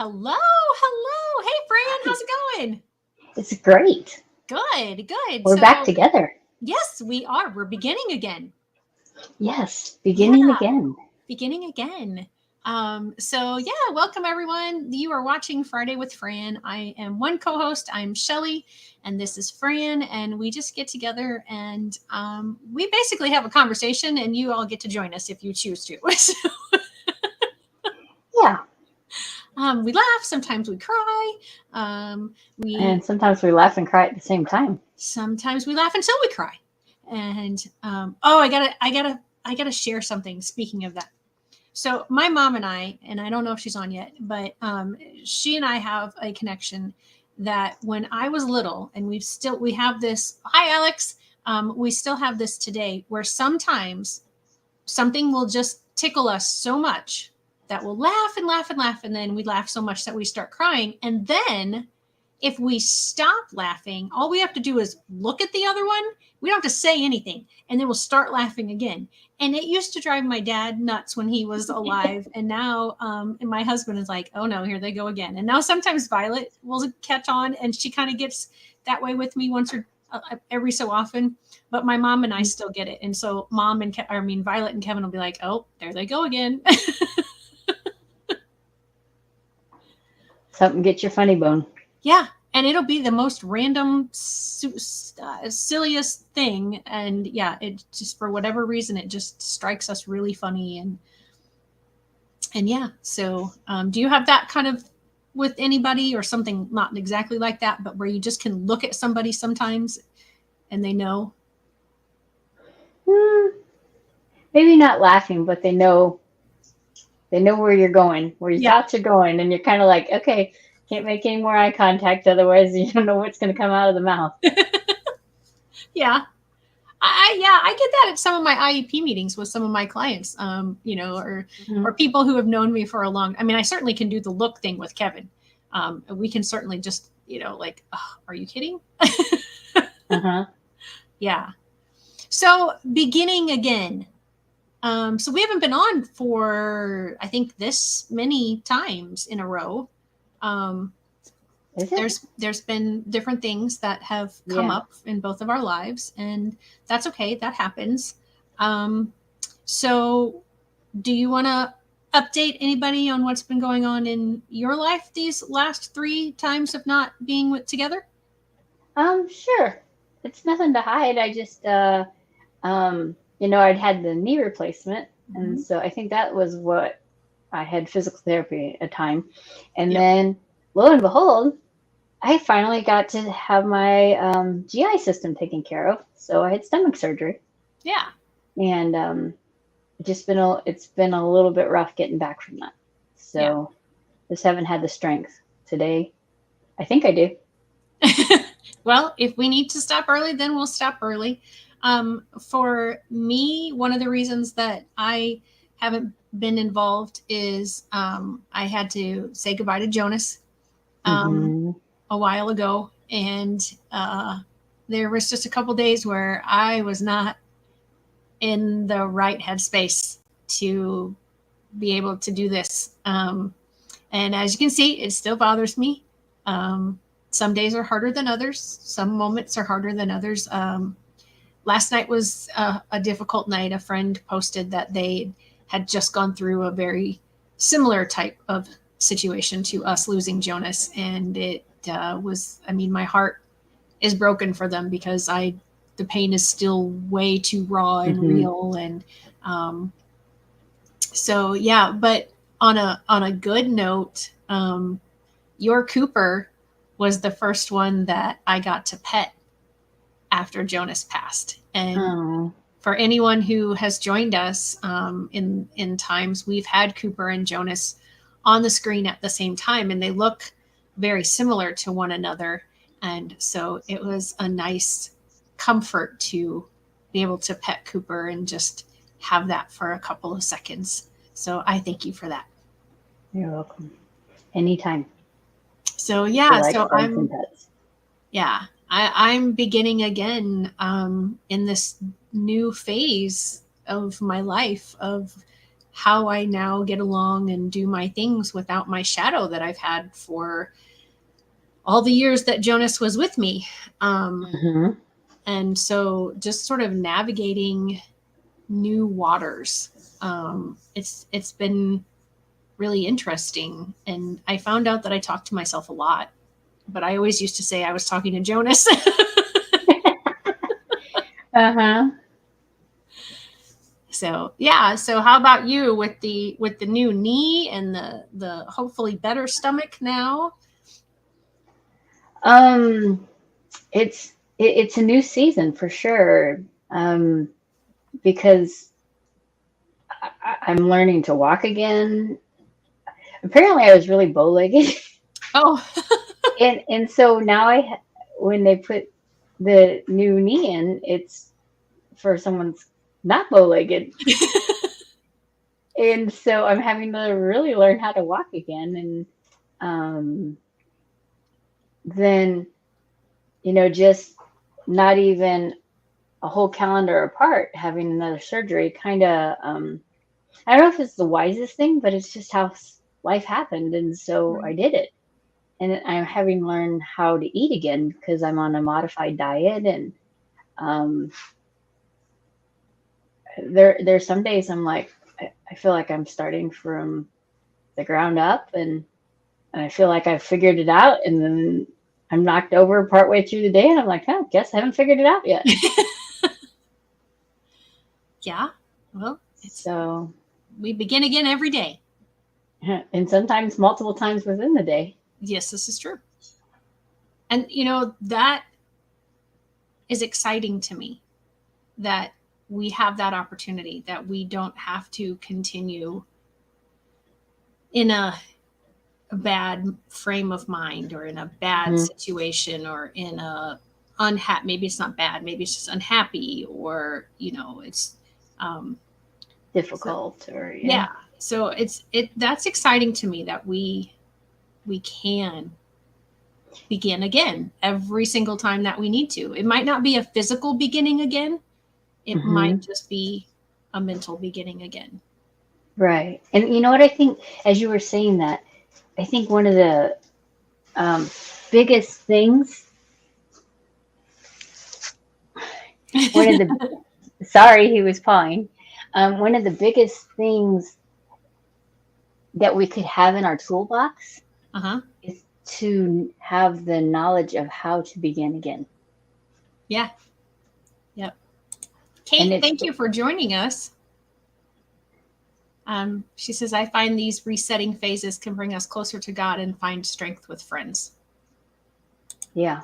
Hello, hello. Hey, Fran, how's it going? It's great. Good, good. We're back So, together. yes, we are. We're beginning again. Yes, Yeah, beginning again. beginning again. Welcome everyone. You are watching Friday with Fran. I am one co-host. I'm Shelly, and this is Fran. And we just get together and we basically have a conversation, and you all get to join us if you choose to. Yeah, We laugh. Sometimes we cry. We and sometimes we laugh and cry at the same time. Sometimes we laugh until we cry. And I gotta share something. Speaking of that, so my mom and I don't know if she's on yet, but she and I have a connection that when I was little, and we have this. Hi, Alex. We still have this today, where sometimes something will just tickle us so much that we'll laugh and laugh and laugh, and then we laugh so much that we start crying, and then if we stop laughing, all we have to do is look at the other one. We don't have to say anything, and then we'll start laughing again. And it used to drive my dad nuts when he was alive. And now, and my husband is like, "Oh no, here they go again." And now sometimes Violet will catch on, and she kind of gets that way with me once or every so often. But my mom and I still get it. And so, Violet and Kevin will be like, "Oh, there they go again." Something get your funny bone. Yeah, and it'll be the most random, silliest thing, and yeah, it just for whatever reason it just strikes us really funny, and yeah. So, do you have that kind of with anybody, or something not exactly like that, but where you just can look at somebody sometimes, and they know? Hmm, maybe not laughing, but they know where you're going, where your Yeah, thoughts are going, and you're kind of like, okay, can't make any more eye contact, otherwise you don't know what's going to come out of the mouth. yeah. I get that at some of my IEP meetings with some of my clients, or Mhm. people who have known me for a long. I mean, I certainly can do the look thing with Kevin. We can certainly just, like, oh, are you kidding? Uh-huh. Yeah. So beginning again. So we haven't been on for, I think, this many times in a row. Um, Is it? there's been different things that have come Yeah. up in both of our lives, and that's okay. That happens. Um, so do you want to update anybody on what's been going on in your life these last 3 times of not being together? Sure. It's nothing to hide. I just I'd had the knee replacement, and Mm-hmm. so I think that was what I had physical therapy at a time. And Yep. then lo and behold, I finally got to have my GI system taken care of. So I had stomach surgery, Yeah. and it's been a little bit rough getting back from that. Yeah. So just haven't had the strength today. I think I do. Well, if we need to stop early, then we'll stop early. For me, one of the reasons that I haven't been involved is I had to say goodbye to Jonas um, Hmm. a while ago. And there was just a couple days where I was not in the right headspace to be able to do this. And as you can see, it still bothers me. Um, some days are harder than others. Some moments are harder than others. Last night was a difficult night. A friend posted that they had just gone through a very similar type of situation to us losing Jonas. And it I mean, my heart is broken for them because the pain is still way too raw and Hmm. real. And um, so, yeah, but on a good note, your Cooper was the first one that I got to pet after Jonas passed. And Oh. for anyone who has joined us in times, we've had Cooper and Jonas on the screen at the same time, and they look very similar to one another. And so it was a nice comfort to be able to pet Cooper and just have that for a couple of seconds. So I thank you for that. You're welcome. Anytime. So We yeah, like so dogs and pets. yeah, I'm beginning again in this new phase of my life of how I now get along and do my things without my shadow that I've had for all the years that Jonas was with me. Mm-hmm. And so just sort of navigating new waters. It's been really interesting. And I found out that I talk to myself a lot, but I always used to say I was talking to Jonas. Uh-huh. So yeah. So how about you with the new knee and the hopefully better stomach now? Um, it's a new season for sure. Because I'm learning to walk again. Apparently, I was really bow-legged, Oh, and so now when they put the new knee in, it's for someone's not bow-legged, and so I'm having to really learn how to walk again. And then just not even a whole calendar apart, having another surgery, kind of. I don't know if it's the wisest thing, but it's just how life happened, and so I right. did it. And I'm having learned how to eat again because I'm on a modified diet, and um, there's some days I'm like I feel like I'm starting from the ground up, and I feel like I've figured it out, and then I'm knocked over partway through the day, and I'm like, oh, guess I haven't figured it out yet. Yeah. Well, So, we begin again every day. and sometimes multiple times within the day. Yes, this is true. And that is exciting to me, that we have that opportunity, that we don't have to continue in a bad frame of mind or in a bad Hmm. situation or in a unhappy, maybe it's not bad, maybe it's just unhappy, or it's um so Difficult, or yeah. yeah. So that's exciting to me, that we can begin again every single time that we need to. It might not be a physical beginning again, it might Hmm. just be a mental beginning again. Right. And you know what I think, as you were saying that, I think one of the um, biggest things, one of the, sorry, he was pawing. One of the biggest things that we could have in our toolbox Uh-huh. is to have the knowledge of how to begin again. Yeah. Yep. And Kate, it's, thank you for joining us. She says, I find these resetting phases can bring us closer to God and find strength with friends. yeah.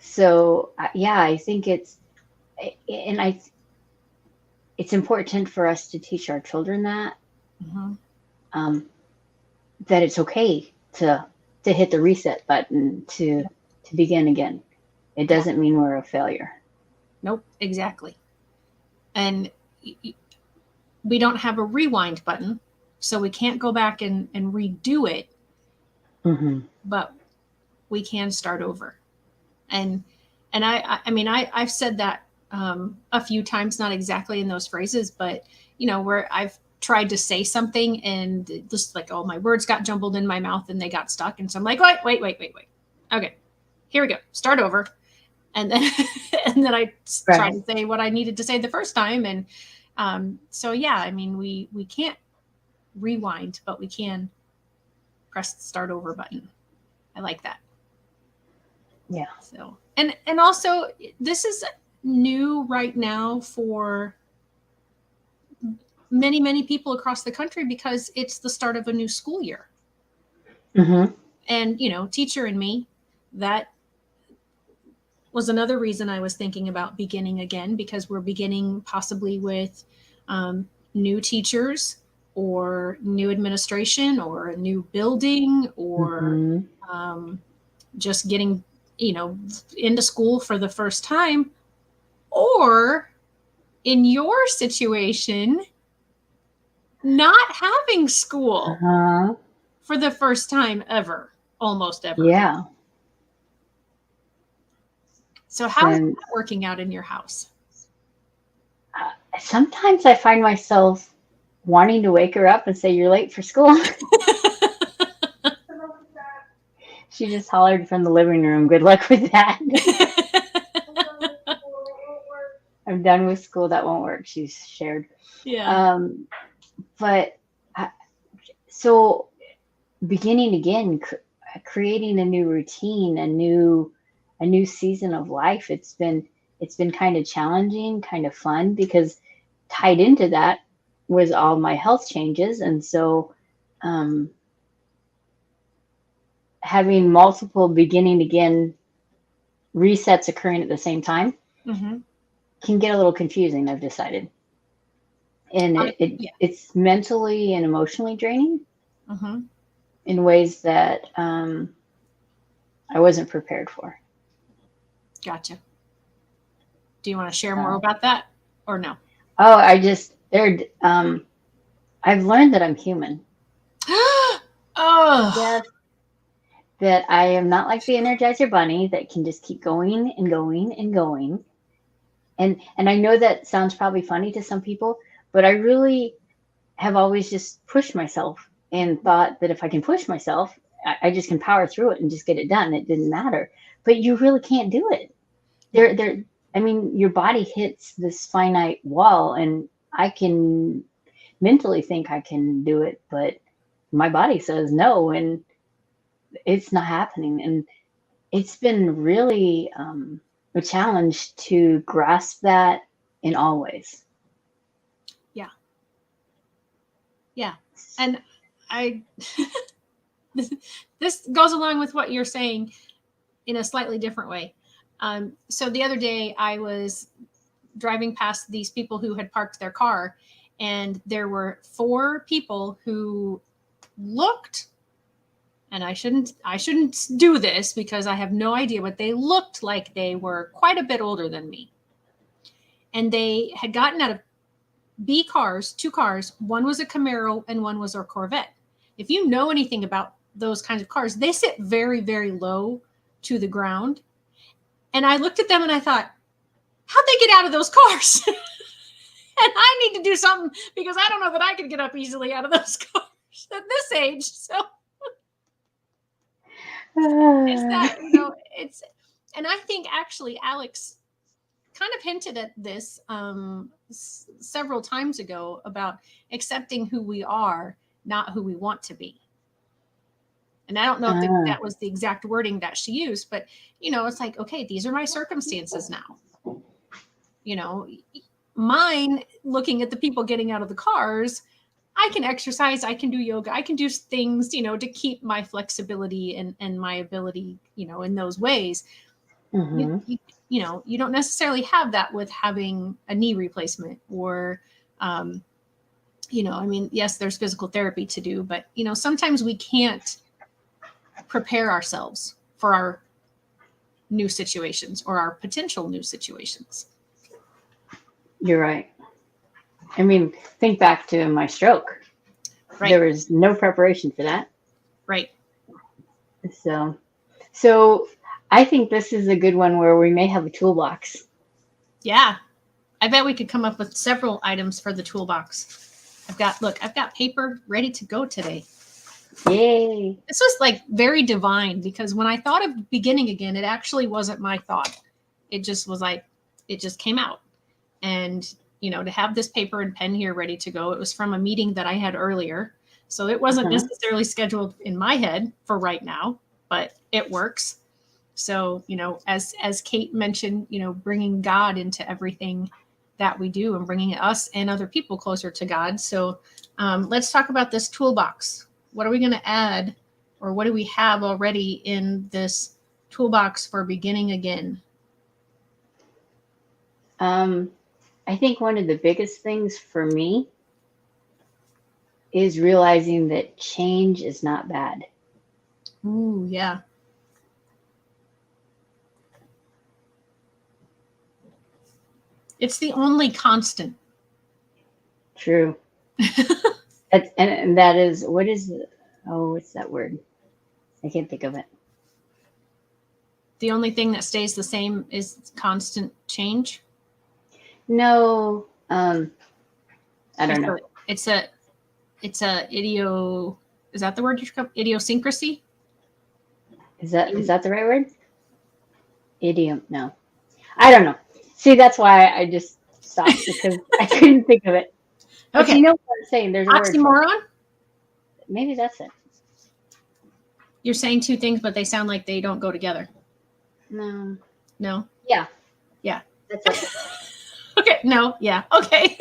So, yeah, I think and it's important for us to teach our children Mm-hmm. um, that it's okay to hit the reset button to begin again. It Yeah. doesn't mean we're a failure. Nope. Exactly. And we don't have a rewind button, so we can't go back and redo it, Hmm. but we can start over. And I mean, I've said that a few times, not exactly in those phrases, but where I've tried to say something and just like, oh, my words got jumbled in my mouth and they got stuck, and so I'm like, wait, okay, here we go, start over, and then and then I try Right. to say what I needed to say the first time, and so yeah, I mean, we can't rewind, but we can press the start over button. I like that. Yeah. So, and also, this is new right now for many people across the country because it's the start of a new school year. Hmm. And teacher and me, that was another reason I was thinking about beginning again, because we're beginning possibly with new teachers or new administration or a new building, or Hmm. um, just getting into school for the first time, or in your situation, not having school Uh-huh. for the first time ever, almost ever. Yeah. So how is And that working out in your house? sometimes I find myself wanting to wake her up and say, "You're late for school." She just hollered from the living room. Good luck with that. I'm done with school. That won't work. She's shared. Yeah. Um, but so beginning again, creating a new routine, a new season of life. It's been kind of challenging, kind of fun because tied into that was all my health changes, and so um, having multiple beginning again resets occurring at the same time Mm-hmm. can get a little confusing. I've decided, and Yeah. it's mentally and emotionally draining Mm-hmm. in ways that I wasn't prepared for. Gotcha. Do you want to share more So, about that or no? oh, I just there. I've learned that I'm human. Oh, Yes, that I am not like the Energizer Bunny that can just keep going and going and going. And I know that sounds probably funny to some people, but I really have always just pushed myself and thought that if I can push myself, I just can power through it and just get it done. It didn't matter. But you really can't do it. no. There. I mean, your body hits this finite wall, and I can mentally think I can do it, but my body says no, and it's not happening. And it's been really a challenge to grasp that in all ways. Yeah. Yeah. And I, this goes along with what you're saying in a slightly different way. So the other day I was driving past these people who had parked their car, and there were four people who looked, and I shouldn't do this because I have no idea, but they looked like they were quite a bit older than me. And they had gotten out of B cars, two cars. One was a Camaro and one was a Corvette. If you know anything about those kinds of cars, they sit very, very low to the ground. And I looked at them and I thought, how'd they get out of those cars? And I need to do something because I don't know that I could get up easily out of those cars at this age. So it's that, it's, and I think actually Alex kind of hinted at this several times ago about accepting who we are, not who we want to be. And I don't know if Ah, that was the exact wording that she used, but it's like, okay, these are my circumstances now. You know, mine looking at the people getting out of the cars, I can exercise, I can do yoga, I can do things, to keep my flexibility and my ability, in those ways. You, mhm. you, you don't necessarily have that with having a knee replacement or, I mean, yes, there's physical therapy to do, but, sometimes we can't prepare ourselves for our new situations or our potential new situations. You're right. I mean, think back to my stroke. Right. There was no preparation for that. Right. So, so I think this is a good one where we may have a toolbox. Yeah. I bet we could come up with several items for the toolbox. I've got paper ready to go today. Yay. This was like very divine because when I thought of beginning again, it actually wasn't my thought. It just was like, it just came out. And, to have this paper and pen here ready to go, it was from a meeting that I had earlier. So it wasn't Uh-huh. necessarily scheduled in my head for right now, but it works. So, as Kate mentioned, bringing God into everything that we do and bringing us and other people closer to God. So let's talk about this toolbox. What are we going to add, or what do we have already in this toolbox for beginning again? Um, I think one of the biggest things for me is realizing that change is not bad. Ooh, yeah. It's the only constant. True. And that is, what is, oh, what's that word? I can't think of it. The only thing that stays the same is constant change. No, I don't know. It's a is that the word you're idiosyncrasy? Is that the right word? Idiom? No, I don't know. See, that's why I just stopped because I couldn't think of it. But Okay. you know what I'm saying? There's a word. Oxymoron? Maybe that's it. You're saying two things, but they sound like they don't go together. No. No? Yeah. Yeah. That's it. Okay. No. Yeah. Okay.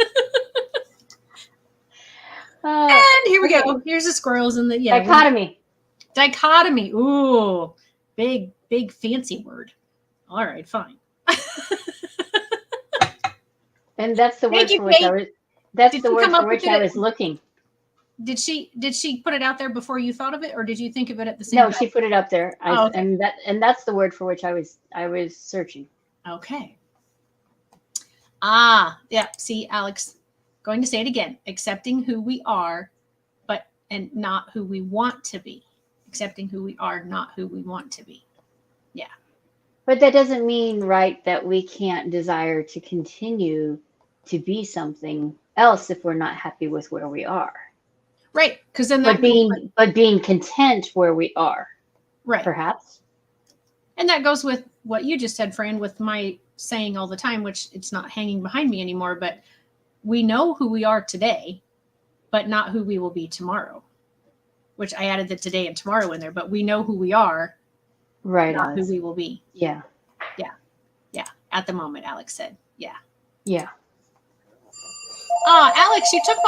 And here we go. Here's the squirrels and the dichotomy. Dichotomy. Ooh, big fancy word. All right, fine. And that's the word for which I was. That's the word for which I was looking. Did she put it out there before you thought of it, or did you think of it at the same time? No, she put it up there. Okay. And that's the word for which I was searching. Okay. Ah, yeah. See, Alex, going to say it again. Accepting who we are, and not who we want to be. Accepting who we are, not who we want to be. Yeah. But that doesn't mean, right, that we can't desire to continue to be something else if we're not happy with where we are. Right. Because then but being content where we are. Right. Perhaps. And that goes with what you just said, Fran, with my saying all the time, which it's not hanging behind me anymore, but we know who we are today, but not who we will be tomorrow, which I added the today and tomorrow in there, but we know who we are, right? Not who we will be. Yeah. Yeah. Yeah. At the moment, Alex said. Yeah. Yeah. Alex, you took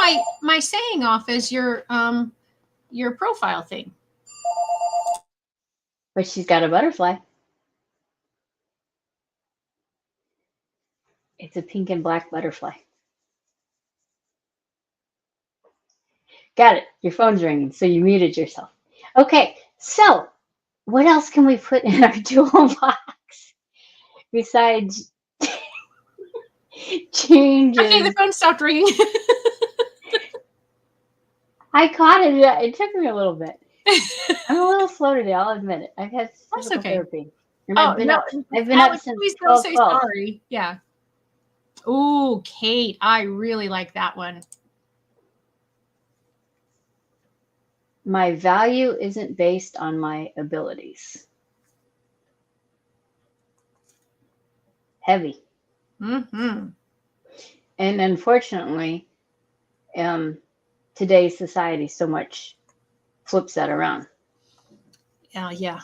my saying off as your profile thing. But she's got a butterfly. It's a pink and black butterfly. Got it. Your phone's ringing, so you muted yourself. Okay, so what else can we put in our toolbox besides changes? Okay, the phone stopped ringing. I caught it. It took me a little bit. I'm a little slow today. I'll admit it. I've had physical therapy. And I've been up since please 12, don't say sorry. Yeah. Ooh, Kate, I really like that one. My value isn't based on my abilities. Heavy. Mm-hmm. And unfortunately, today's society so much flips that around. Yeah,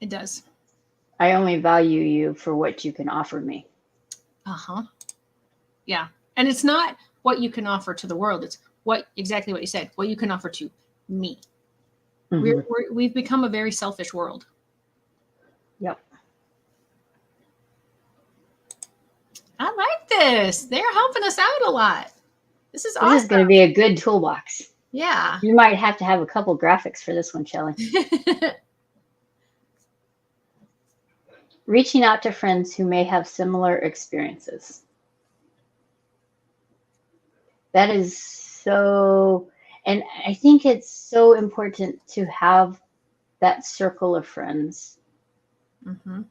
it does. I only value you for what you can offer me. Uh-huh. Yeah. And it's not what you can offer to the world. It's exactly what you said, what you can offer to me. Mm-hmm. We've become a very selfish world. Yep. I like this. They're helping us out a lot. This is awesome. This is going to be a good toolbox. Yeah. You might have to have a couple graphics for this one, Shelley. Reaching out to friends who may have similar experiences. That is so, and I think it's so important to have that circle of friends. Mm-hmm.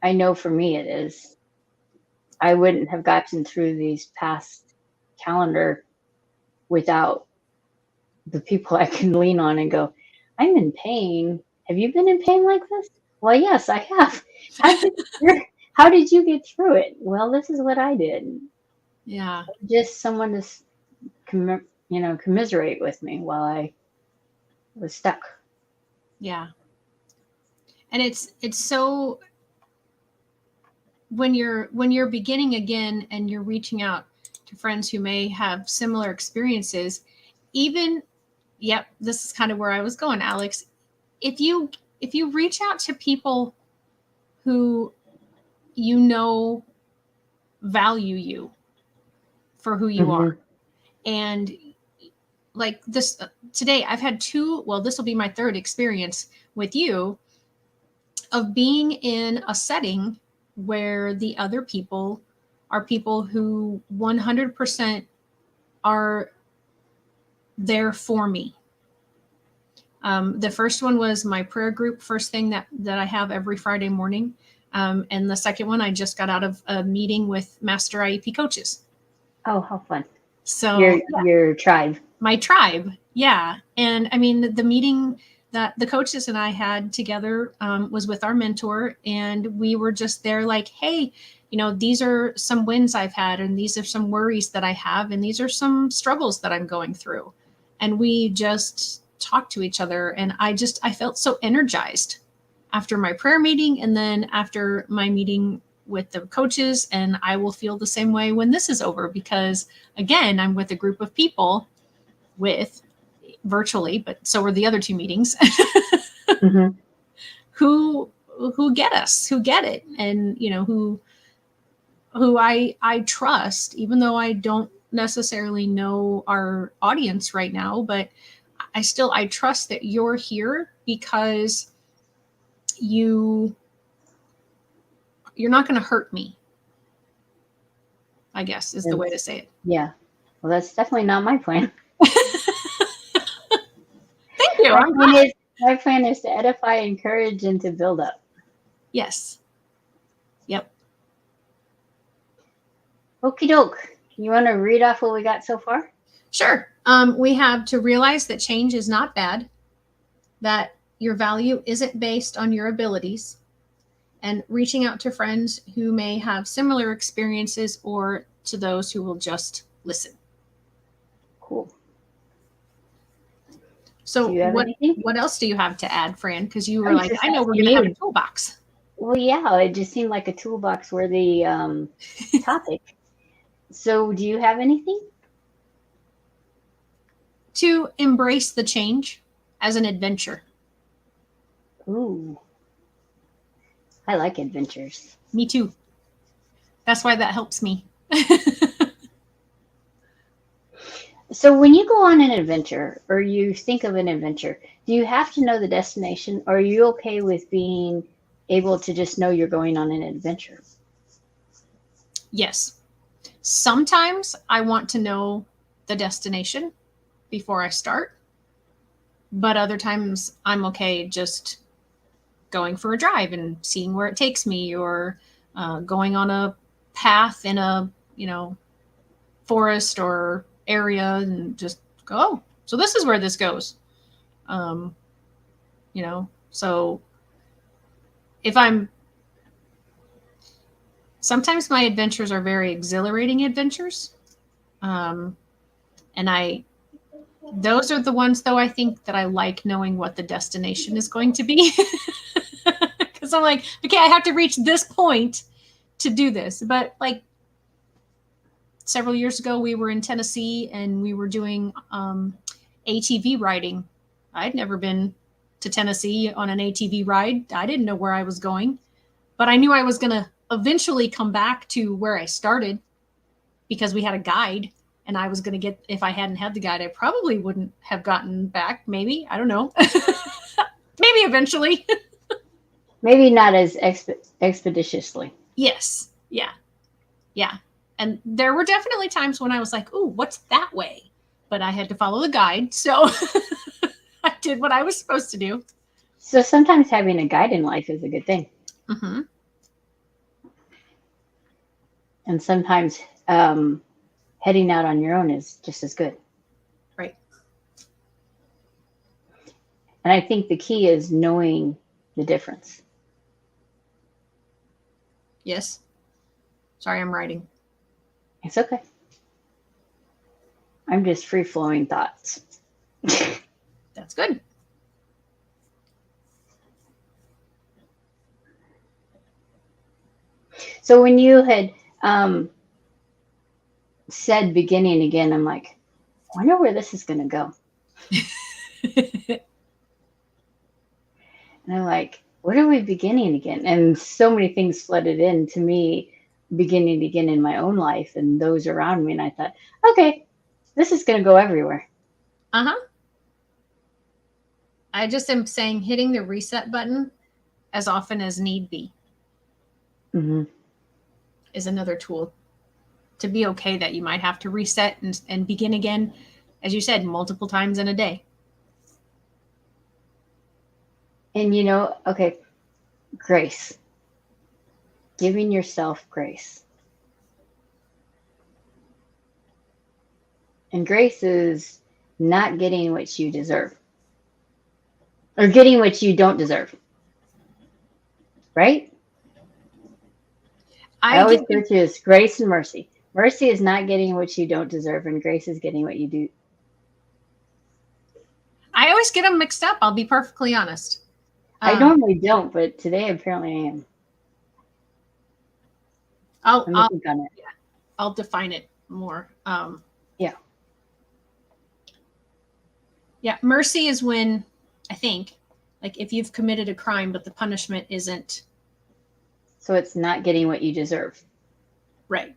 I know for me it is. I wouldn't have gotten through these past calendar without the people I can lean on and go, I'm in pain. Have you been in pain like this? Well, yes, I have. How did you get through it? Well, this is what I did. Yeah. Just someone to, commiserate with me while I was stuck. Yeah. And it's so when you're beginning again and you're reaching out to friends who may have similar experiences, this is kind of where I was going, Alex. If you reach out to people who value you for who you are, and like this today, I've had this will be my third experience with you of being in a setting where the other people are people who 100% are there for me. The first one was my prayer group, first thing that I have every Friday morning. And the second one, I just got out of a meeting with master IEP coaches. Oh, how fun. So your tribe. My tribe. Yeah. And I mean, the meeting that the coaches and I had together was with our mentor, and we were just there like, hey, these are some wins I've had, and these are some worries that I have, and these are some struggles that I'm going through. And we just talked to each other, and I felt so energized after my prayer meeting and then after my meeting with the coaches. And I will feel the same way when this is over, because again, I'm with a group of people with virtually, but so were the other two meetings, mm-hmm. who get us, who get it, and who I trust, even though I don't necessarily know our audience right now, but I trust that you're here because you're not going to hurt me, I guess is the way to say it. Yeah. Well, that's definitely not my plan. Thank you. My plan is to edify, encourage, and to build up. Yes. Yep. Okie doke. You want to read off what we got so far? Sure. We have to realize that change is not bad, that your value isn't based on your abilities, and reaching out to friends who may have similar experiences or to those who will just listen. Cool. So what else do you have to add, Fran? Because you were like, I know we're going to have a toolbox. Well, yeah, it just seemed like a toolbox worthy topic. So do you have anything? To embrace the change as an adventure. Ooh. I like adventures. Me too. That's why that helps me. So when you go on an adventure or you think of an adventure, do you have to know the destination, or are you okay with being able to just know you're going on an adventure? Yes. Sometimes I want to know the destination before I start, but other times I'm okay just going for a drive and seeing where it takes me, or going on a path in a forest or area and just go, oh, so this is where this goes. So if sometimes my adventures are very exhilarating adventures, and those are the ones, though, I think that I like knowing what the destination is going to be, because I'm like, okay, I have to reach this point to do this. But like several years ago, we were in Tennessee and we were doing ATV riding. I'd never been to Tennessee on an ATV ride. I didn't know where I was going, but I knew I was going to eventually come back to where I started because we had a guide, and I was going to get, if I hadn't had the guide, I probably wouldn't have gotten back. Maybe, I don't know. Maybe eventually. Maybe not as expeditiously. Yes. Yeah. Yeah. And there were definitely times when I was like, ooh, what's that way? But I had to follow the guide. So I did what I was supposed to do. So sometimes having a guide in life is a good thing. Mm-hmm. And sometimes heading out on your own is just as good. Right. And I think the key is knowing the difference. Yes. Sorry, I'm writing. It's okay. I'm just free-flowing thoughts. That's good. So when you had said beginning again, I'm like, I wonder where this is going to go. And I'm like, what are we beginning again? And so many things flooded into me beginning again in my own life and those around me. And I thought, okay, this is going to go everywhere. Uh-huh. I just am saying hitting the reset button as often as need be is another tool to be okay that you might have to reset and begin again, as you said, multiple times in a day. And okay, grace. giving yourself grace. And grace is not getting what you deserve or getting what you don't deserve. Right? I always go through this grace and mercy. Mercy is not getting what you don't deserve, and grace is getting what you do. I always get them mixed up. I'll be perfectly honest. I normally don't, but today apparently I am. I'll define it more. Yeah. Yeah. Mercy is when, I think, like if you've committed a crime, but the punishment isn't. So it's not getting what you deserve. Right.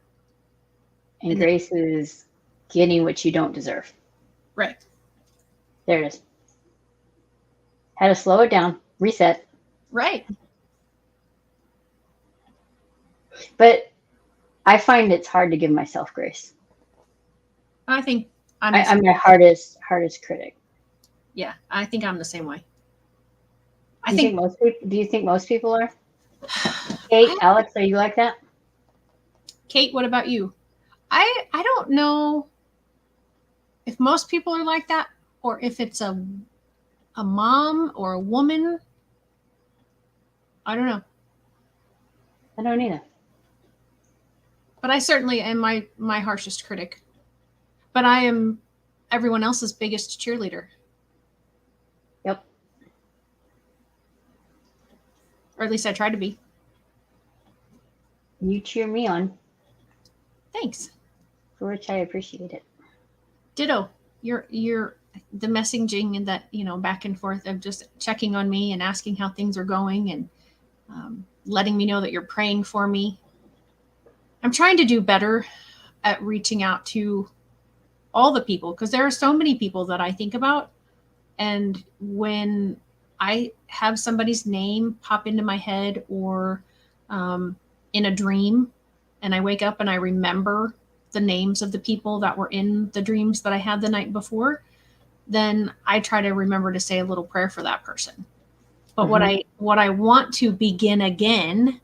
And grace is getting what you don't deserve. Right. There it is. Had to slow it down, reset. Right. But I find it's hard to give myself grace. I think I'm my hardest critic. Yeah, I think I'm the same way. Do you think most people are? Kate, Alex, are you like that? Kate, what about you? I don't know if most people are like that, or if it's a mom or a woman. I don't know. I don't either. But I certainly am my harshest critic. But I am everyone else's biggest cheerleader. Yep. Or at least I try to be. You cheer me on. Thanks. For which I appreciate it. Ditto. You're the messaging and that, back and forth of just checking on me and asking how things are going and letting me know that you're praying for me. I'm trying to do better at reaching out to all the people, because there are so many people that I think about. And when I have somebody's name pop into my head or in a dream, and I wake up and I remember the names of the people that were in the dreams that I had the night before, then I try to remember to say a little prayer for that person. But what I want to begin again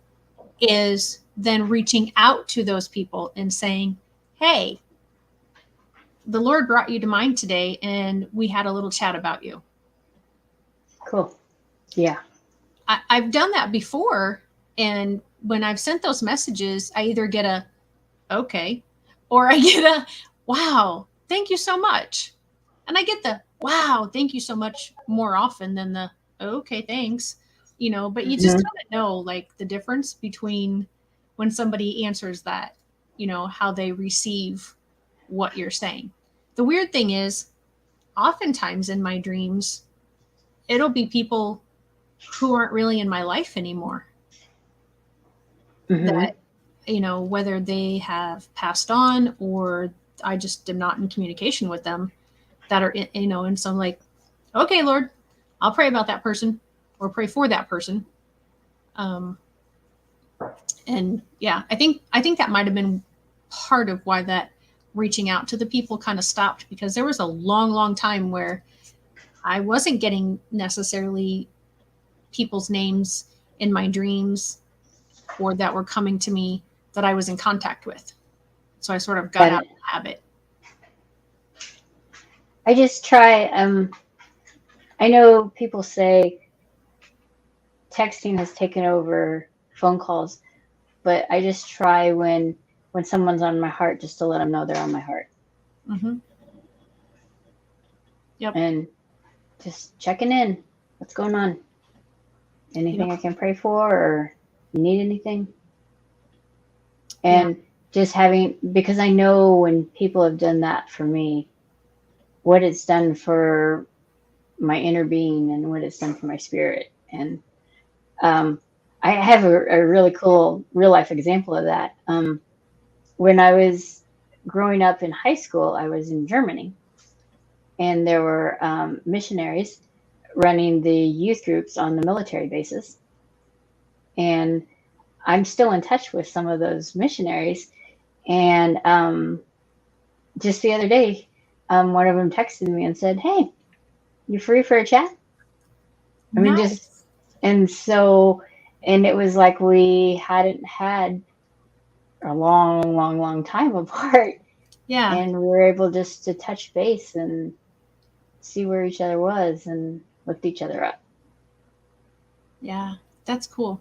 is then reaching out to those people and saying, hey, the Lord brought you to mind today, and we had a little chat about you. Cool. Yeah. I've done that before, and when I've sent those messages, I either get a okay, or I get a wow, thank you so much. And I get the wow, thank you so much more often than the okay, thanks. But you just kind of know like the difference between when somebody answers that, how they receive what you're saying. The weird thing is, oftentimes in my dreams, it'll be people who aren't really in my life anymore. That, whether they have passed on or I just am not in communication with them, that are, and so I'm like, okay, Lord, I'll pray about that person or pray for that person. And yeah, I think that might have been part of why that reaching out to the people kind of stopped, because there was a long time where I wasn't getting necessarily people's names in my dreams or that were coming to me that I was in contact with. So I sort of got out of the habit. I just try, I know people say texting has taken over phone calls, but I just try when someone's on my heart, just to let them know they're on my heart. Yep. And just checking in. What's going on? Anything I can pray for, or you need anything? And just having, because I know when people have done that for me, what it's done for my inner being and what it's done for my spirit. And I have a really cool real life example of that. When I was growing up in high school, I was in Germany, and there were missionaries running the youth groups on the military bases. And I'm still in touch with some of those missionaries. And just the other day, one of them texted me and said, hey, you free for a chat? I mean, nice. and so And it was like we hadn't had a long, long, long time apart. Yeah. And we were able just to touch base and see where each other was and lift each other up. Yeah. That's cool.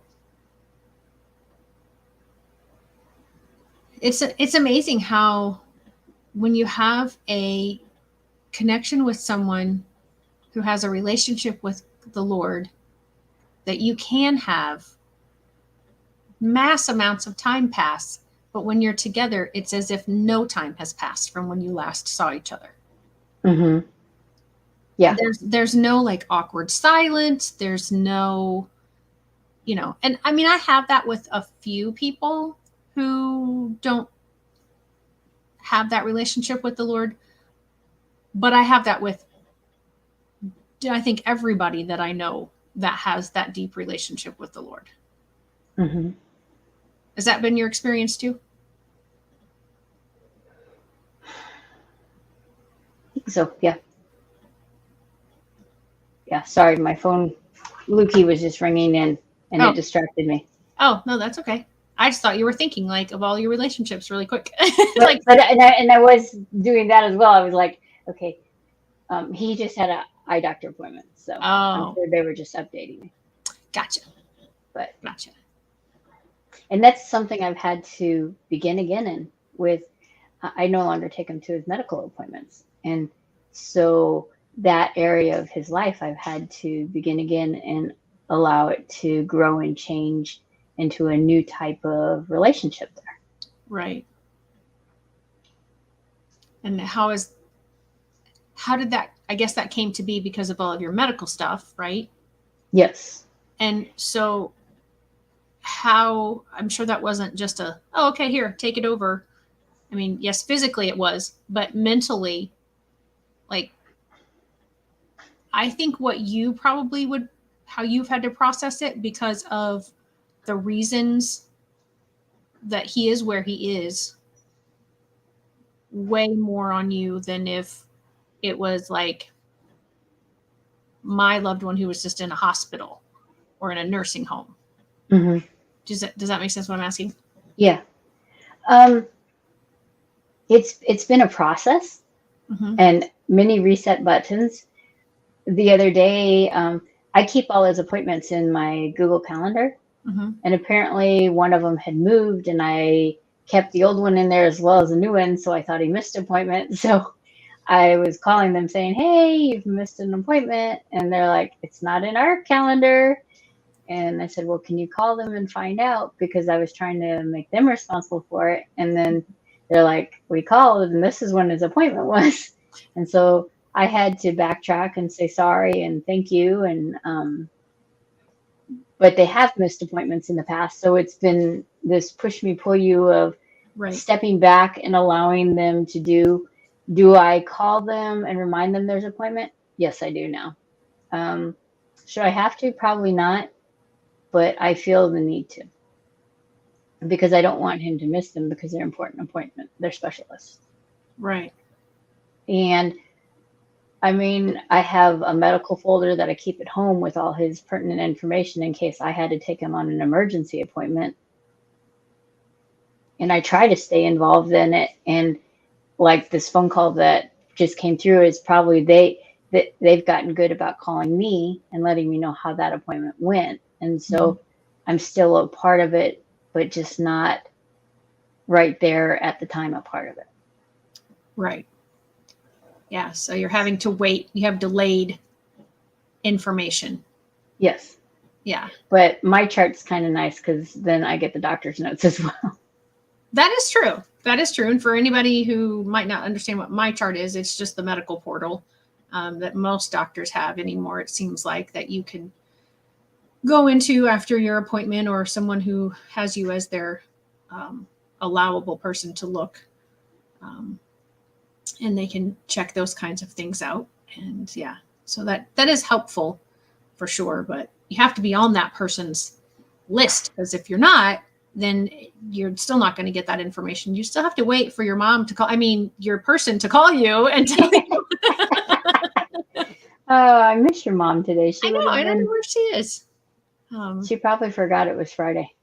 It's amazing how when you have a connection with someone who has a relationship with the Lord, that you can have mass amounts of time pass, but when you're together, it's as if no time has passed from when you last saw each other. Mm-hmm. Yeah. There's no like awkward silence. There's no, and I mean, I have that with a few people who don't have that relationship with the Lord, but I have that with, I think, everybody that I know that has that deep relationship with the Lord. Mm-hmm. Has that been your experience too? So, yeah. Yeah. Sorry, my phone, Lukey was just ringing in and it distracted me. Oh, no, that's okay. I just thought you were thinking like of all your relationships really quick. And I was doing that as well. I was like, okay, he just had a eye doctor appointment, so I'm sure they were just updating me. Gotcha. But Gotcha. and that's something I've had to begin again in with. I no longer take him to his medical appointments, and so that area of his life I've had to begin again and allow it to grow and change into a new type of relationship there. Right. And how did that, I guess that came to be because of all of your medical stuff, right? Yes. And so how, I'm sure that wasn't just oh, okay, here, take it over. I mean, yes, physically it was, but mentally, like, I think what you probably how you've had to process it because of the reasons that he is where he is, way more on you than if it was like my loved one who was just in a hospital or in a nursing home. Mm-hmm. Does that make sense what I'm asking? Yeah. It's been a process, Mm-hmm. and many reset buttons. The other day, I keep all his appointments in my Google Calendar, Mm-hmm. and apparently one of them had moved, and I kept the old one in there as well as the new one, so I thought he missed an appointment. So I was calling them saying, "Hey, you've missed an appointment," and they're like, "It's not in our calendar." And I said, "Well, can you call them and find out?" Because I was trying to make them responsible for it. And then they're like, "We called, and this is when his appointment was." And so I had to backtrack and say sorry and thank you. And but they have missed appointments in the past, so it's been this push me pull you of stepping back and allowing them to do. Do I call them and remind them there's an appointment? Yes, I do now. Should I have to? Probably not, but I feel the need to, because I don't want him to miss them because they're important appointment. They're specialists. Right. And I mean, I have a medical folder that I keep at home with all his pertinent information in case I had to take him on an emergency appointment. And I try to stay involved in it. And like this phone call that just came through is probably they've gotten good about calling me and letting me know how that appointment went. And so I'm still a part of it, but just not right there at the time a part of it. Right. Yeah. So you're having to wait. You have delayed information. Yes. Yeah. But my chart's kind of nice because then I get the doctor's notes as well. That is true. That is true. And for anybody who might not understand what my chart is, it's just the medical portal that most doctors have anymore. It seems like that you can go into after your appointment, or someone who has you as their allowable person to look. And they can check those kinds of things out. And yeah, so that is helpful for sure. But you have to be on that person's list, because if you're not, then you're still not going to get that information. You still have to wait for your mom to call. I mean, your person to call you and tell you. Oh, I miss your mom today. I know. I don't know where she is. She probably forgot it was Friday.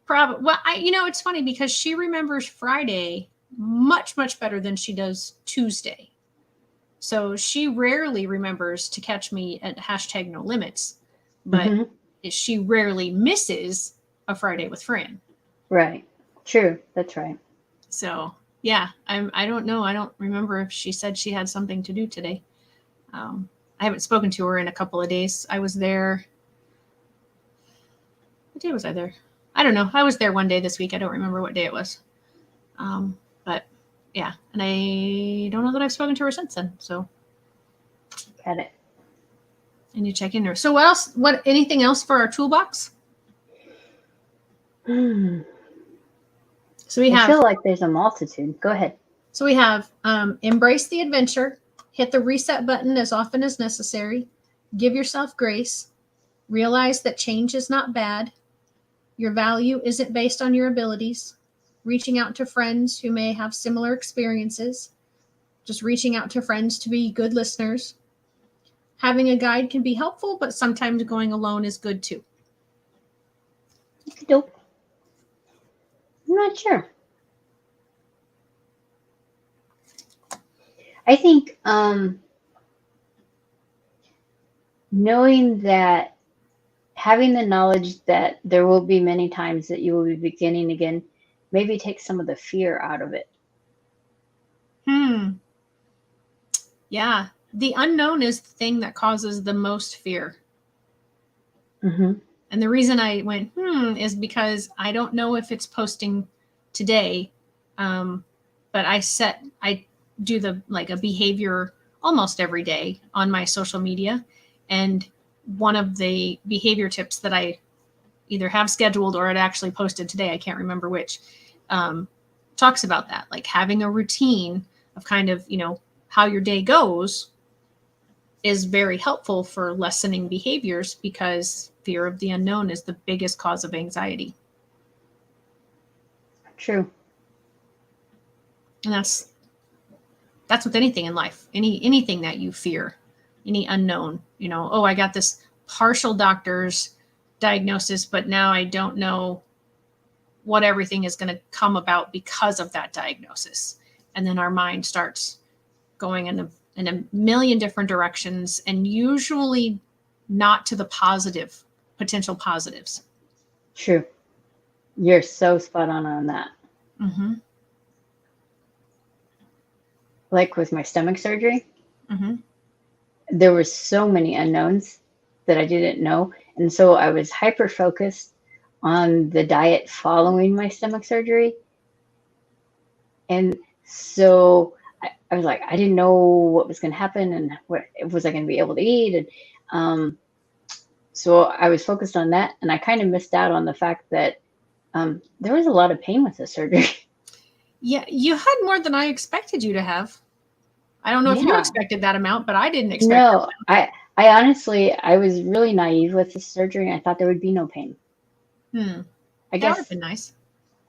Probably. Well, it's funny because she remembers Friday much, much better than she does Tuesday. So she rarely remembers to catch me at hashtag no limits, but she rarely misses a Friday with Fran. Right. True. That's right. So yeah, I don't know. I don't remember if she said she had something to do today. I haven't spoken to her in a couple of days. I was there. What day was I there? I don't know. I was there one day this week. I don't remember what day it was. But yeah, and I don't know that I've spoken to her since then. So Got it. And you check in there. So what else? Anything else for our toolbox? I So we have. feel like there's a multitude. Go ahead. So we have embrace the adventure, hit the reset button as often as necessary, give yourself grace, realize that change is not bad, your value isn't based on your abilities, reaching out to friends who may have similar experiences, just reaching out to friends to be good listeners. Having a guide can be helpful, but sometimes going alone is good too. Nope. I'm not sure. I think knowing that, having the knowledge that there will be many times that you will be beginning again, maybe take some of the fear out of it. Yeah. The unknown is the thing that causes the most fear. And the reason I went, is because I don't know if it's posting today. But I do a behavior almost every day on my social media. And one of the behavior tips that I either have scheduled or it actually posted today, I can't remember which, talks about that, like having a routine of kind of, how your day goes is very helpful for lessening behaviors because fear of the unknown is the biggest cause of anxiety. True. And that's with anything in life, anything that you fear, any unknown, I got this partial doctor's diagnosis, but now I don't know what everything is going to come about because of that diagnosis. And then our mind starts going in a million different directions, and usually not to the potential positives. True. You're so spot on that. Like with my stomach surgery, there were so many unknowns that I didn't know. And so I was hyper focused on the diet following my stomach surgery. And so I was like, I didn't know what was going to happen and what was I going to be able to eat. And so I was focused on that. And I kind of missed out on the fact that there was a lot of pain with the surgery. Yeah, you had more than I expected you to have. I don't know if you expected that amount, but I didn't expect No, I honestly, I was really naive with the surgery. I thought there would be no pain. I guess that would have been nice.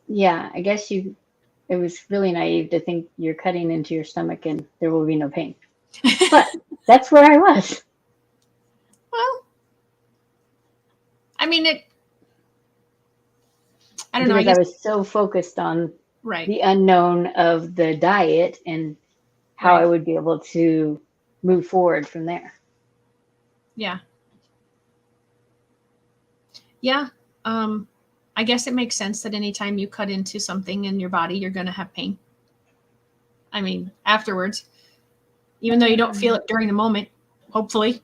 Yeah, I guess it was really naive to think you're cutting into your stomach and there will be no pain. But that's where I was. Well, I mean, I don't know. Because I was so focused on the unknown of the diet and how I would be able to move forward from there. Yeah. Yeah. I guess it makes sense that anytime you cut into something in your body, you're going to have pain. I mean, afterwards, even though you don't feel it during the moment, hopefully.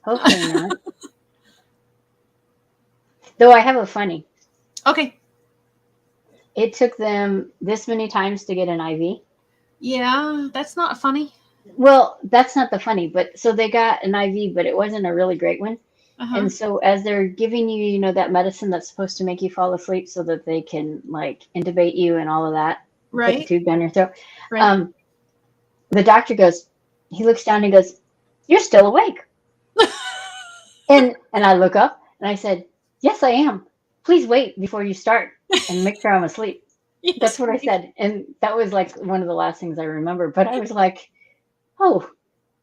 Hopefully not. Though I have a funny. Okay. It took them this many times to get an IV. Yeah, that's not funny. Well, that's not the funny, but so they got an IV, but it wasn't a really great one. And so as they're giving you, that medicine that's supposed to make you fall asleep so that they can intubate you and all of that, put the tube down your throat. The doctor he looks down and goes, "You're still awake." and I look up and I said, "Yes, I am. Please wait before you start and make sure I'm asleep." Yes. That's what I said. And that was one of the last things I remember. But I was like, "Oh,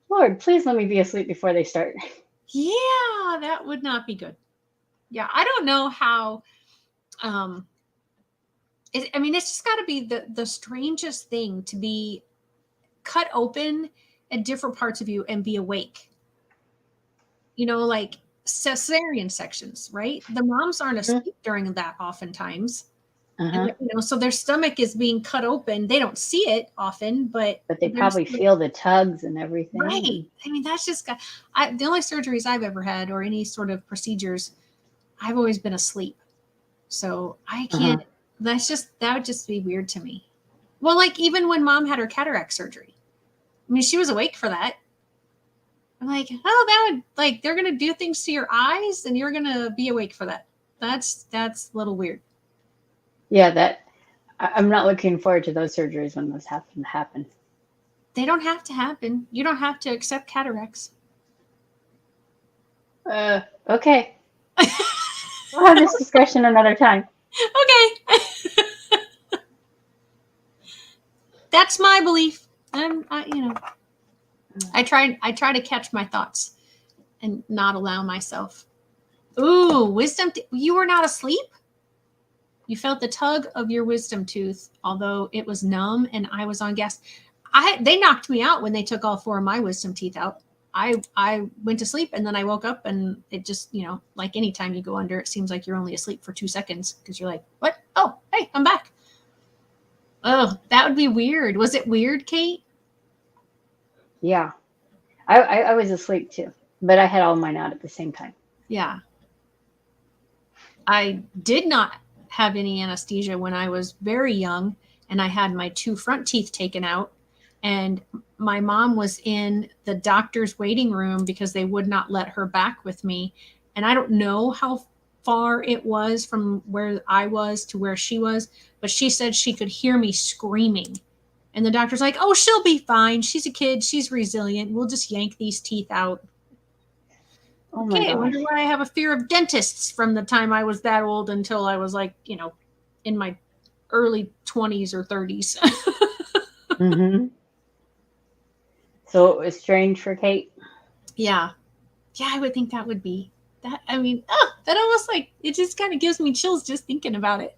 Lord, please let me be asleep before they start." Yeah, that would not be good. Yeah, I don't know how. Um, I mean, it's just got to be the strangest thing to be cut open at different parts of you and be awake. You know, like cesarean sections, right? The moms aren't Mhm. asleep during that oftentimes. And, Uh-huh. you know, so their stomach is being cut open. They don't see it often, but But they there's probably feel the tugs and everything. right. And I mean, that's just got, the only surgeries I've ever had or any sort of procedures, I've always been asleep. So I uh-huh. can't, that would just be weird to me. Well, like even when mom had her cataract surgery, I mean, she was awake for that. I'm like, oh, that would, like, they're going to do things to your eyes and you're going to be awake for that. That's a little weird. Yeah, I'm not looking forward to those surgeries when those happen. They don't have to happen. You don't have to accept cataracts. Okay. We'll have this discussion another time. Okay. That's my belief. You know, I try to catch my thoughts and not allow myself. Ooh, you were not asleep? You felt the tug of your wisdom tooth, although it was numb and I was on gas. They knocked me out when they took all four of my wisdom teeth out. I went to sleep and then I woke up and it just, you know, like anytime you go under, it seems like you're only asleep for 2 seconds because you're like, what? Oh, hey, I'm back. Oh, that would be weird. Was it weird, Kate? Yeah. I was asleep too, but I had all mine out at the same time. Yeah. I did not have any anesthesia when I was very young, and I had my two front teeth taken out. And my mom was in the doctor's waiting room because they would not let her back with me. And I don't know how far it was from where I was to where she was, but she said she could hear me screaming. And the doctor's like, oh, she'll be fine. She's a kid. She's resilient. We'll just yank these teeth out. Oh my Okay, I wonder gosh. why I have a fear of dentists from the time I was that old until I was like, you know, in my early 20s or 30s. Mm-hmm. So it was strange for Kate. Yeah. Yeah, I would think that would be that. I mean, oh, that almost like it just kind of gives me chills just thinking about it.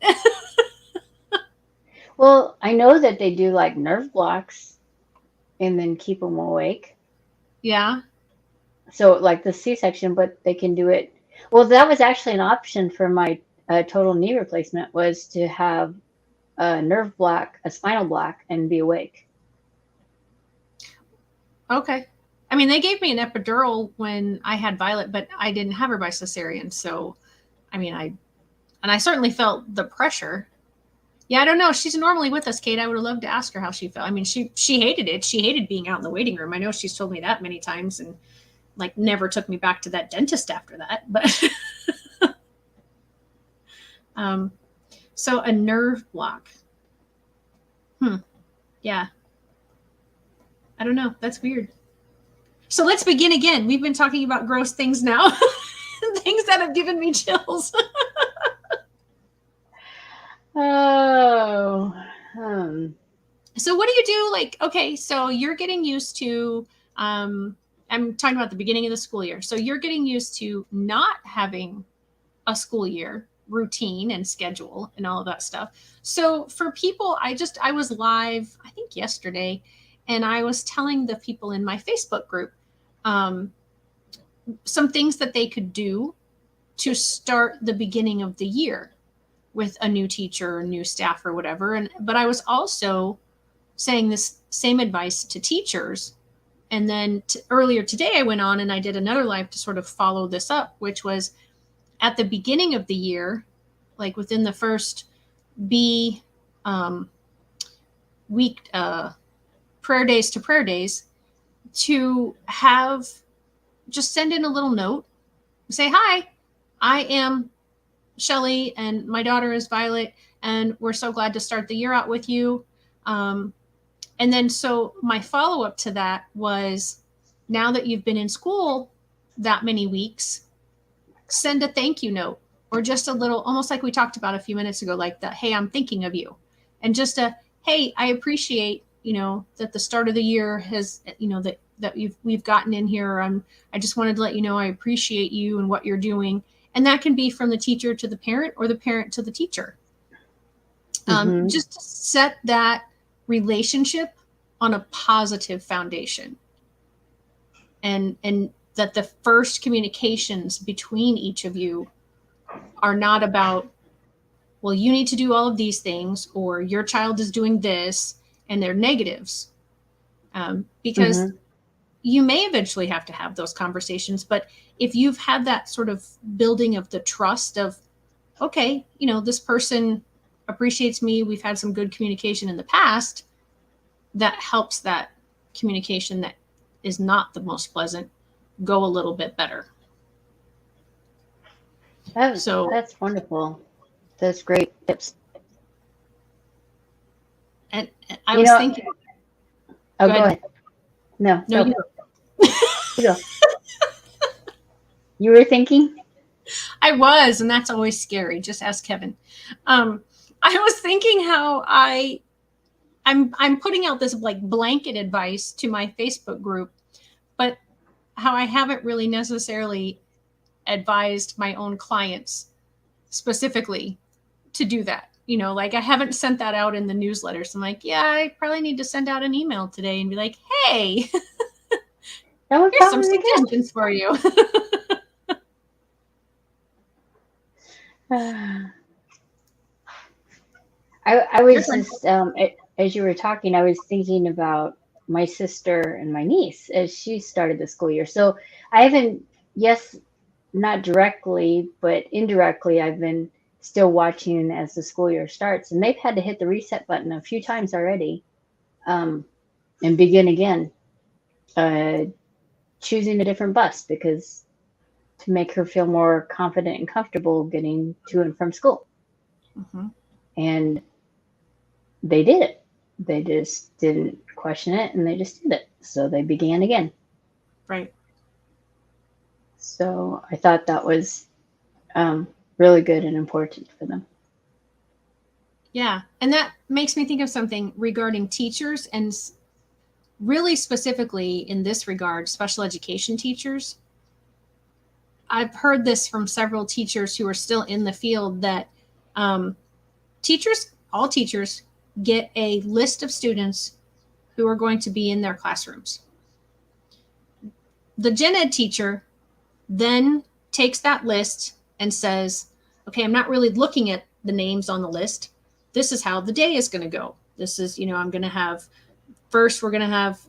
Well, I know that they do like nerve blocks and then keep them awake. Yeah. So like the C-section, but they can do it. Well, that was actually an option for my total knee replacement was to have a nerve block, a spinal block, and be awake. Okay. I mean, they gave me an epidural when I had Violet, but I didn't have her by cesarean. So, I mean, I certainly felt the pressure. Yeah, I don't know. She's normally with us, Kate. I would have loved to ask her how she felt. I mean, she hated it. She hated being out in the waiting room. I know she's told me that many times, and like never took me back to that dentist after that. But um, so a nerve block. Hmm. Yeah. I don't know. That's weird. So let's begin again. We've been talking about gross things now, things that have given me chills. Oh, um, So what do you do? Like, okay, so you're getting used to, I'm talking about the beginning of the school year. So you're getting used to not having a school year routine and schedule and all of that stuff. So for people, I was live, I think yesterday, and I was telling the people in my Facebook group um, some things that they could do to start the beginning of the year with a new teacher or new staff or whatever. And but I was also saying this same advice to teachers. And then earlier today, I went on and I did another live to sort of follow this up, which was at the beginning of the year, like within the first B um, week, prayer days to prayer days, to have just send in a little note, say, hi, I am Shelly and my daughter is Violet, and we're so glad to start the year out with you. Um, and then so my follow up to that was now that you've been in school that many weeks, send a thank you note or just a little, almost like we talked about a few minutes ago, like the, hey, I'm thinking of you. And just a, hey, I appreciate, you know, that the start of the year has, you know, that we've gotten in here. I just wanted to let you know I appreciate you and what you're doing. And that can be from the teacher to the parent or the parent to the teacher. Just to set that relationship on a positive foundation. And that the first communications between each of you are not about, well, you need to do all of these things, or your child is doing this, and they're negatives. Because you may eventually have to have those conversations. But if you've had that sort of building of the trust of, okay, you know, this person appreciates me, we've had some good communication in the past, that helps that communication that is not the most pleasant go a little bit better. That's wonderful. That's great tips. And I was thinking. Oh, go ahead. No, you go. You were thinking? I was, and that's always scary. Just ask Kevin. I was thinking how I'm putting out this like blanket advice to my Facebook group, but how I haven't really necessarily advised my own clients specifically to do that. You know, like I haven't sent that out in the newsletter. So I'm like, yeah, I probably need to send out an email today and be like, hey, here's some suggestions for you. I was just, as you were talking, I was thinking about my sister and my niece as she started the school year. So I haven't, yes, not directly, but indirectly, I've been still watching as the school year starts, and they've had to hit the reset button a few times already, and begin again, choosing a different bus because to make her feel more confident and comfortable getting to and from school. And they did it. They just didn't question it, and they just did it. So they began again. Right. So I thought that was really good and important for them. Yeah. And that makes me think of something regarding teachers, and really specifically in this regard, special education teachers. I've heard this from several teachers who are still in the field that all teachers get a list of students who are going to be in their classrooms. The gen ed teacher then takes that list and says, okay, I'm not really looking at the names on the list. This is how the day is going to go. This is, I'm going to have, first we're going to have,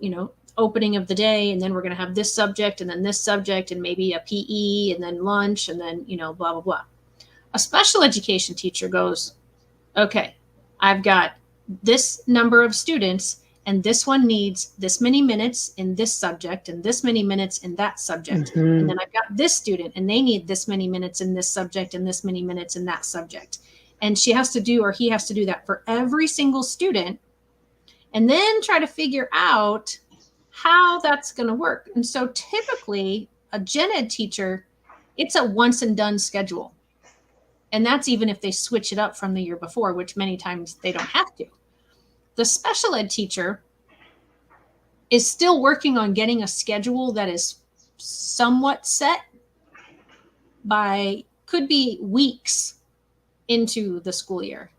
opening of the day, and then we're going to have this subject, and then this subject, and maybe a PE, and then lunch, and then, blah, blah, blah. A special education teacher goes, okay, I've got this number of students, and this one needs this many minutes in this subject and this many minutes in that subject. And then I've got this student, and they need this many minutes in this subject and this many minutes in that subject. And she has to do, or he has to do that for every single student, and then try to figure out how that's going to work. And so typically a gen ed teacher, it's a once and done schedule. And that's even if they switch it up from the year before, which many times they don't have to. The special ed teacher is still working on getting a schedule that is somewhat set by, could be weeks into the school year.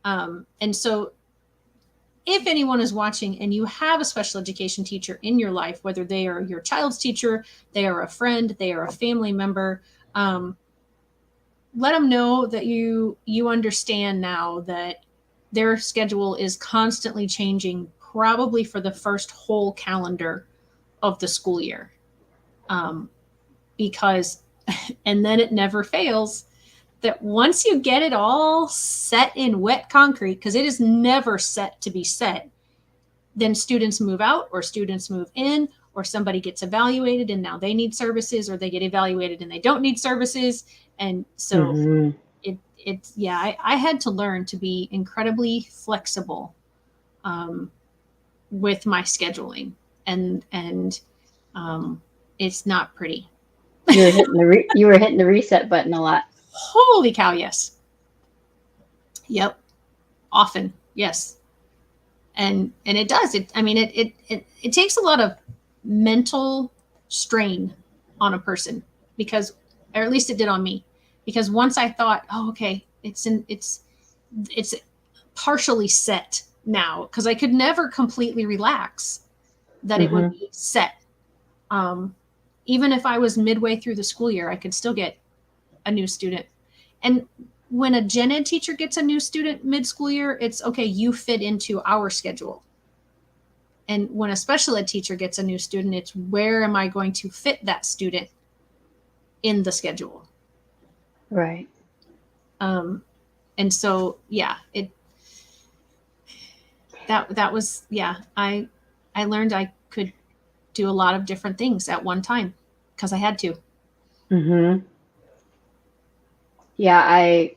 And so if anyone is watching and you have a special education teacher in your life, whether they are your child's teacher, they are a friend, they are a family member, let them know that you understand now that their schedule is constantly changing, probably for the first whole calendar of the school year. Because, and then it never fails, that once you get it all set in wet concrete, because it is never set to be set, then students move out, or students move in, or somebody gets evaluated and now they need services, or they get evaluated and they don't need services. And so I had to learn to be incredibly flexible with my scheduling, and it's not pretty. You were hitting the reset button a lot. Holy cow, yes. Yep. Often, yes. And it does. It takes a lot of mental strain on a person, because or at least it did on me, because once I thought, oh, okay, it's partially set now, because I could never completely relax that it would be set. Even if I was midway through the school year, I could still get a new student. And when a gen ed teacher gets a new student mid-school year, it's okay, you fit into our schedule. And when a special ed teacher gets a new student, it's where am I going to fit that student in the schedule? Right. And so, yeah, that was, yeah, I learned I could do a lot of different things at one time because I had to. Yeah, I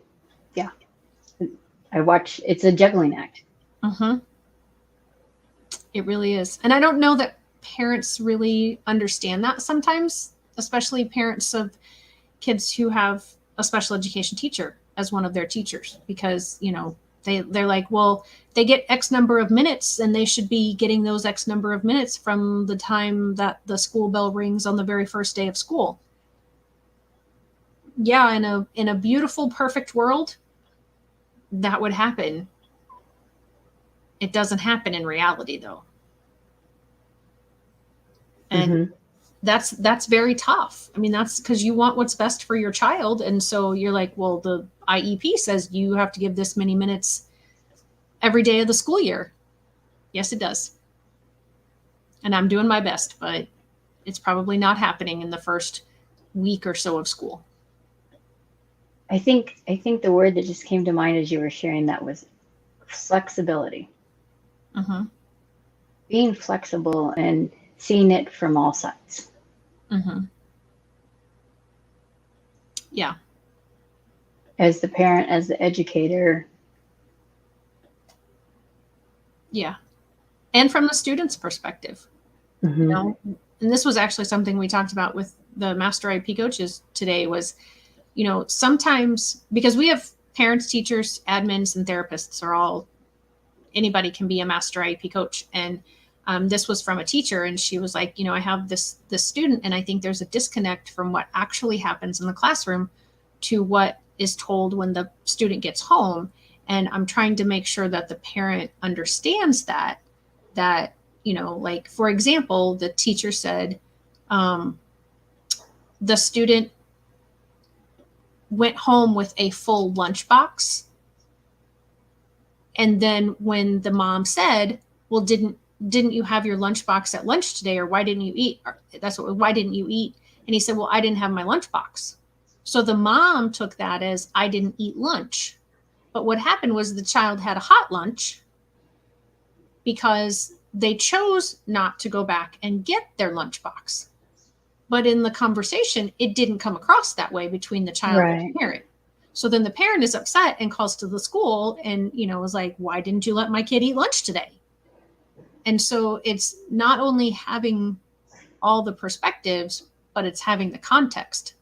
watch, it's a juggling act. It really is. And I don't know that parents really understand that sometimes, especially parents of kids who have a special education teacher as one of their teachers, because, you know, they're like, well, they get X number of minutes and they should be getting those X number of minutes from the time that the school bell rings on the very first day of school. Yeah, in a beautiful, perfect world, that would happen. It doesn't happen in reality, though. And that's very tough. I mean, that's because you want what's best for your child. And so you're like, well, the IEP says you have to give this many minutes every day of the school year. Yes, it does. And I'm doing my best, but it's probably not happening in the first week or so of school. I think the word that just came to mind as you were sharing that was flexibility. Being flexible and seeing it from all sides. Yeah. As the parent, as the educator. Yeah. And from the student's perspective. You know, and this was actually something we talked about with the master IEP coaches today was, you know, sometimes because we have parents, teachers, admins, and therapists are all, anybody can be a master IEP coach. And this was from a teacher, and she was like, you know, I have this student, and I think there's a disconnect from what actually happens in the classroom to what is told when the student gets home. And I'm trying to make sure that the parent understands that, you know, like, for example, the teacher said the student went home with a full lunchbox. And then when the mom said, well, didn't you have your lunchbox at lunch today? Or why didn't you eat? Or why didn't you eat? And he said, well, I didn't have my lunchbox. So the mom took that as I didn't eat lunch. But what happened was the child had a hot lunch because they chose not to go back and get their lunchbox. But in the conversation, it didn't come across that way between the child and the parent. So then the parent is upset and calls to the school and, you know, was like, why didn't you let my kid eat lunch today? And so it's not only having all the perspectives, but it's having the context.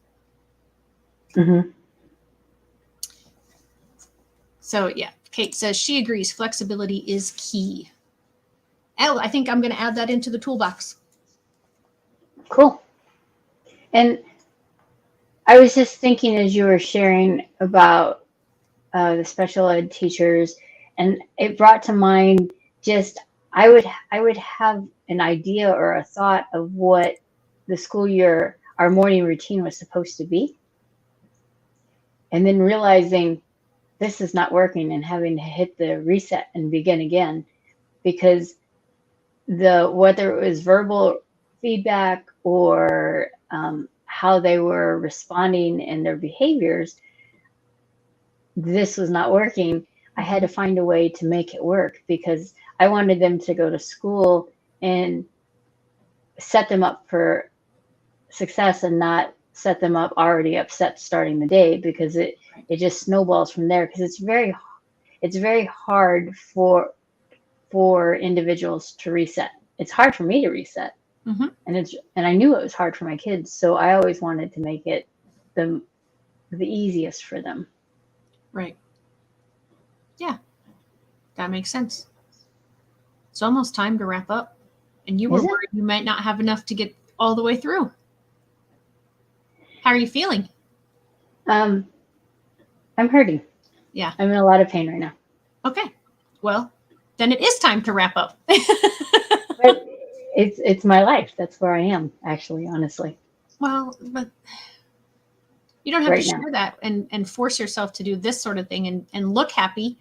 So, yeah, Kate says she agrees flexibility is key. Elle, I think I'm going to add that into the toolbox. Cool. And I was just thinking as you were sharing about the special ed teachers, and it brought to mind just I would have an idea or a thought of what the school year, our morning routine was supposed to be. And then realizing this is not working and having to hit the reset and begin again, because whether it was verbal feedback or how they were responding in their behaviors, this was not working. I had to find a way to make it work because I wanted them to go to school and set them up for success and not set them up already upset starting the day, because it just snowballs from there, because it's very hard for individuals to reset. It's hard for me to reset. And I knew it was hard for my kids, so I always wanted to make it the easiest for them. Right. Yeah, that makes sense. It's almost time to wrap up, and you were worried you might not have enough to get all the way through. How are you feeling? Um, I'm hurting. Yeah. I'm in a lot of pain right now. Okay. Well, then it is time to wrap up. But it's my life. That's where I am, actually, honestly, Well, but you don't have to right now. share that and force yourself to do this sort of thing and look happy.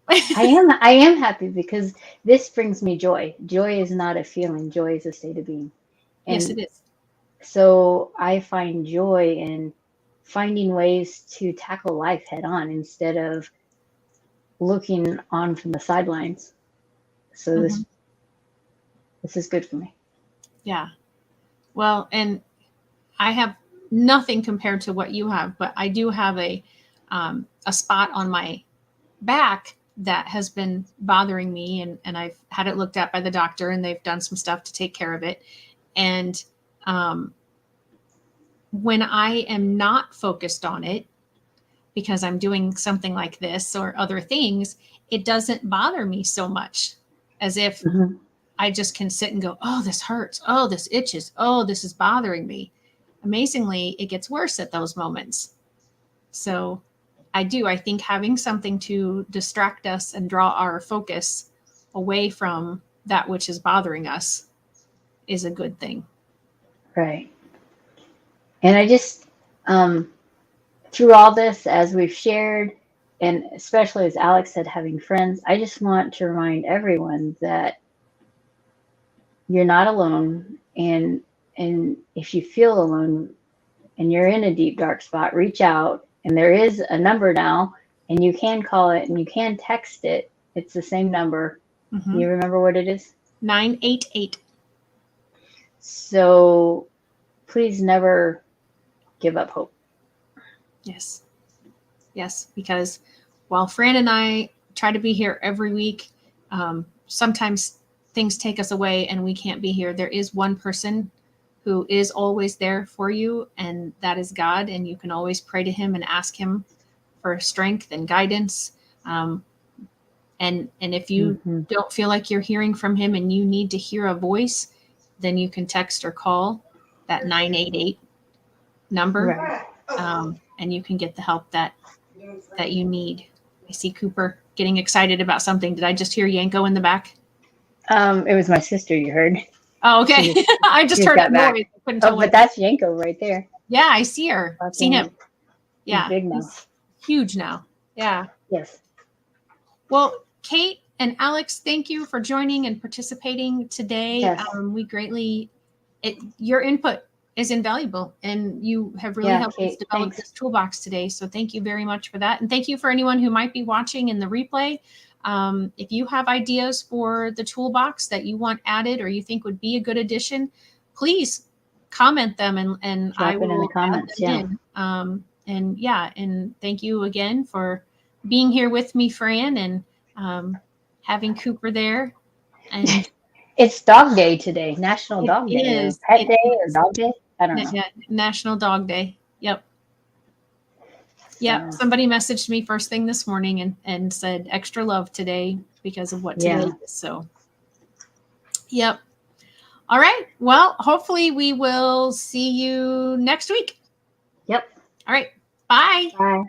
I am happy because this brings me joy. Joy is not a feeling. Joy is a state of being. Yes, it And is. so I find joy in finding ways to tackle life head on instead of looking on from the sidelines. So Hmm. this is good for me. Yeah. Well, and I have nothing compared to what you have, but I do have a spot on my back that has been bothering me, and I've had it looked at by the doctor, and they've done some stuff to take care of it. And um, when I am not focused on it, because I'm doing something like this or other things, it doesn't bother me so much as if Hmm. I just can sit and go, oh, this hurts. Oh, this itches. Oh, this is bothering me. Amazingly, it gets worse at those moments. So I think having something to distract us and draw our focus away from that which is bothering us is a good thing. Right. And I just, um, through all this, as we've shared, and especially as Alex said, having friends, I just want to remind everyone that you're not alone. And if you feel alone and you're in a deep dark spot, reach out. And there is a number now, and you can call it and you can text it. It's the same number. Mm-hmm. You remember what it is? 988. So please never give up hope. Yes. Yes. Because while Fran and I try to be here every week, sometimes things take us away and we can't be here. There is one person who is always there for you, and that is God. And you can always pray to him and ask him for strength and guidance. Um, and if you Hmm. don't feel like you're hearing from him and you need to hear a voice, then you can text or call that 988 number, Right. and you can get the help that you need. I see Cooper getting excited about something. Did I just hear Yanko in the back? It was my sister you heard. Oh, okay. She I just just heard a got back. noise. I couldn't Oh, tell but what. that's Yanko right there. Yeah, I see her. Seen Walking him. in. He's Yeah, big now. he's huge now. Yeah. Yes. Well, Kate and Alex, thank you for joining and participating today. Yes. We greatly, your input is invaluable, and you have really Yeah, helped us Kate, develop thanks. this toolbox today. So thank you very much for that. And thank you for anyone who might be watching in the replay. If you have ideas for the toolbox that you want added or you think would be a good addition, please comment them, and I Drop it in the will add comments. them Yeah. in. And yeah, and thank you again for being here with me, Fran, and having Cooper there. And It's dog day today, National it Dog Day, or is, Pet it Day, or is Dog Day. I don't know. National Dog Day. Yep. Yep. So, Somebody messaged me first thing this morning and said extra love today because of what yeah. today is. So, yep. All right. Well, hopefully we will see you next week. Yep. All right. Bye. Bye.